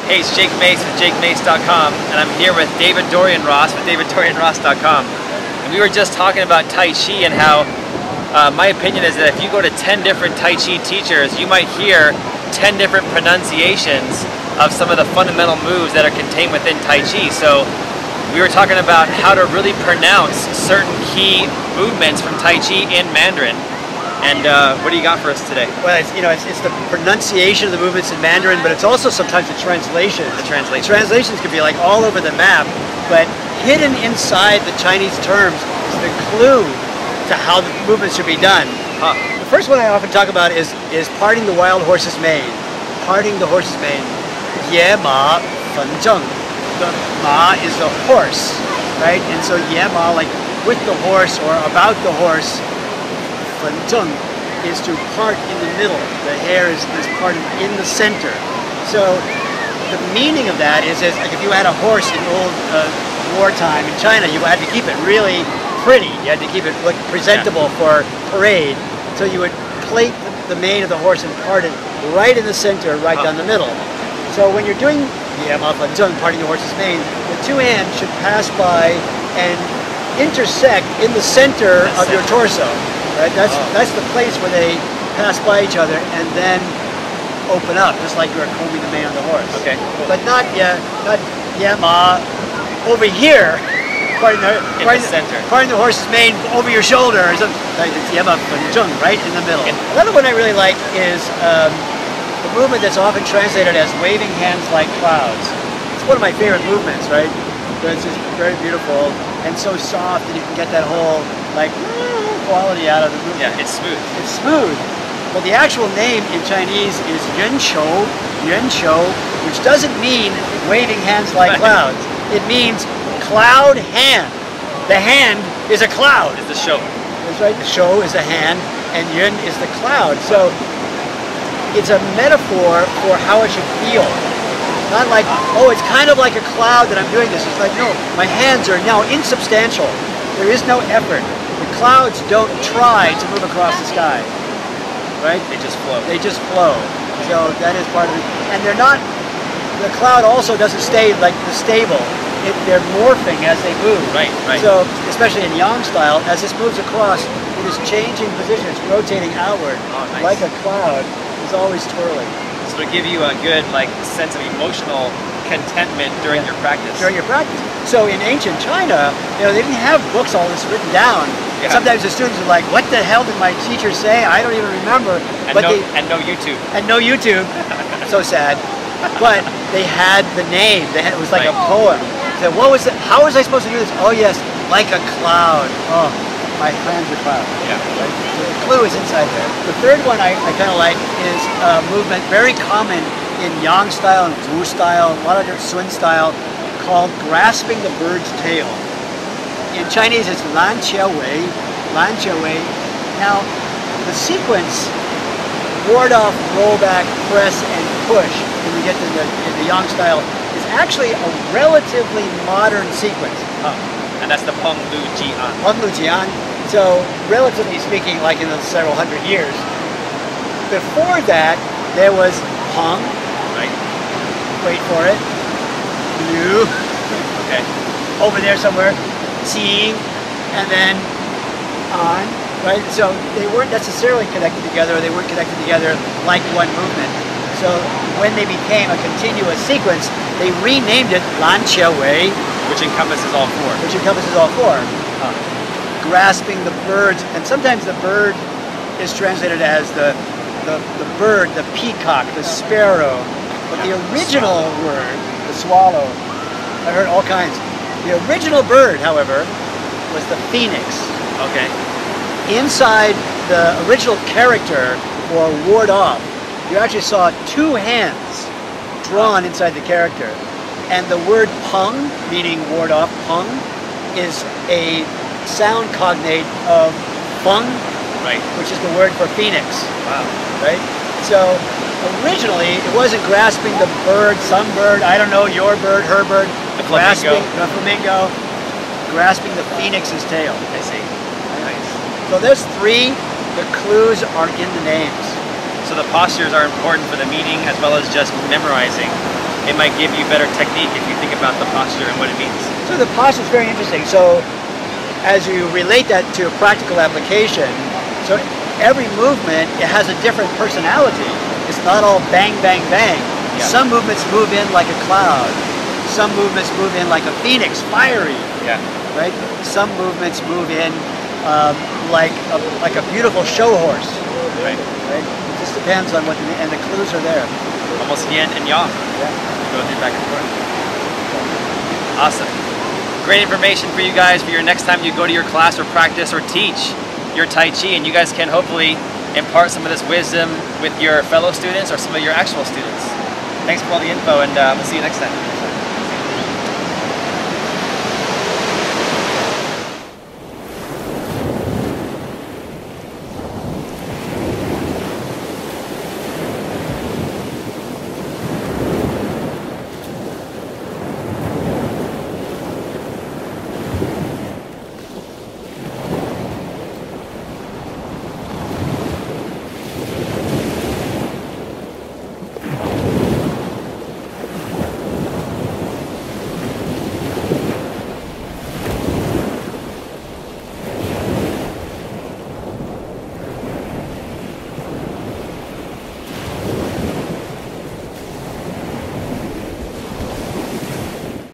Hey, it's Jake Mace with JakeMace.com, and I'm here with David-Dorian Ross with David-Dorian-Ross.com. And we were just talking about Tai Chi and how my opinion is that if you go to 10 different Tai Chi teachers, you might hear 10 different pronunciations of some of the fundamental moves that are contained within Tai Chi. So we were talking about how to really pronounce certain key movements from Tai Chi in Mandarin. And what do you got for us today? Well, it's the pronunciation of the movements in Mandarin, but it's also sometimes the translations. The translations. The translations could be like all over the map, but hidden inside the Chinese terms is the clue to how the movements should be done. Huh. The first one I often talk about is parting the wild horse's mane. Parting the horse's mane. Ye ma fen zheng. The ma is the horse, right? And so ye ma, like with the horse or about the horse. Fen zheng is to part in the middle. The hair is parted in the center. So the meaning of that is like if you had a horse in old wartime in China, you had to keep it really pretty. You had to keep it look presentable for parade. So you would plait the mane of the horse and part it right in the center, right down the middle. So when you're doing parting the horse's mane, the two hands should pass by and intersect in the center of your torso. Right? That's the place where they pass by each other and then open up, just like you're combing the mane of the horse. Okay. Cool. But not ma over here, parting the horse's mane over your shoulder. It's yema fen zheng, right in the middle. Another one I really like is the movement that's often translated as waving hands like clouds. It's one of my favorite movements, right? It's just very beautiful and so soft, and you can get that whole like quality out of the movement. Yeah, it's smooth. It's smooth. Well, the actual name in Chinese is yuan shou, which doesn't mean waving hands like clouds. It means cloud hand. The hand is a cloud. It's the shou. That's right. The shou is a hand, and yuan is the cloud. So it's a metaphor for how it should feel. Not like, oh, it's kind of like a cloud that I'm doing this. It's like, no, my hands are now insubstantial. There is no effort. The clouds don't try to move across the sky, right? They just flow. They just flow. So that is part of it. And they're not, the cloud also doesn't stay like the stable. They're morphing as they move. Right, right. So, especially in Yang style, as this moves across, it is changing position. It's rotating outward. Oh, nice. Like a cloud. It's always twirling. So to give you a good sense of emotional contentment during your practice. During your practice. So in ancient China, they didn't have books all this written down. Yeah. Sometimes the students are like, what the hell did my teacher say? I don't even remember. And no YouTube. And no YouTube. So sad. But they had the name. It was like a poem. So what was it? How was I supposed to do this? Oh yes, like a cloud. Oh, my hands are clouds. Yeah. Right? The clue is inside there. The third one I kind of like is a movement very common in Yang style and Wu style, a lot of Sun style, called grasping the bird's tail. In Chinese, it's lan qie wei, lan qie wei. Now, the sequence, ward off, roll back, press, and push, when we get to the Yang style, is actually a relatively modern sequence. And that's the Peng Lu Jian. Peng Lu Jian. So, relatively speaking, like in the several hundred years. Before that, there was Peng. Right. Wait for it. Lu. Okay. Over there somewhere. Qi. And then on. Right? So they weren't necessarily connected together. They weren't connected together like one movement. So when they became a continuous sequence, they renamed it Lan Qie Wei. Which encompasses all four. Which encompasses all four. Grasping the birds. And sometimes the bird is translated as the bird, the peacock, the sparrow. But the original word, the swallow, I heard all kinds. The original bird, however, was the phoenix. Okay. Inside the original character, or ward off, you actually saw two hands drawn inside the character. And the word peng, meaning ward off, peng, is a sound cognate of feng, right, which is the word for phoenix. Wow. Right? So originally it wasn't grasping the bird, some bird, I don't know, your bird, her bird, grasping the flamingo, grasping the phoenix's tail. I see. Nice. So there's three. The clues are in the names. So the postures are important for the meaning as well as just memorizing. it might give you better technique if you think about the posture and what it means. So the posture is very interesting. So as you relate that to a practical application, so every movement, it has a different personality. It's not all bang, bang, bang. Yeah. Some movements move in like a cloud. Some movements move in like a phoenix, fiery. Yeah. Right? Some movements move in like a beautiful show horse. Right. Right? It just depends on what, and the clues are there. Almost yin and yang. Yeah. Going back and forth. Awesome. Great information for you guys for your next time you go to your class or practice or teach your Tai Chi, and you guys can hopefully impart some of this wisdom with your fellow students or some of your actual students. Thanks for all the info, and we'll see you next time.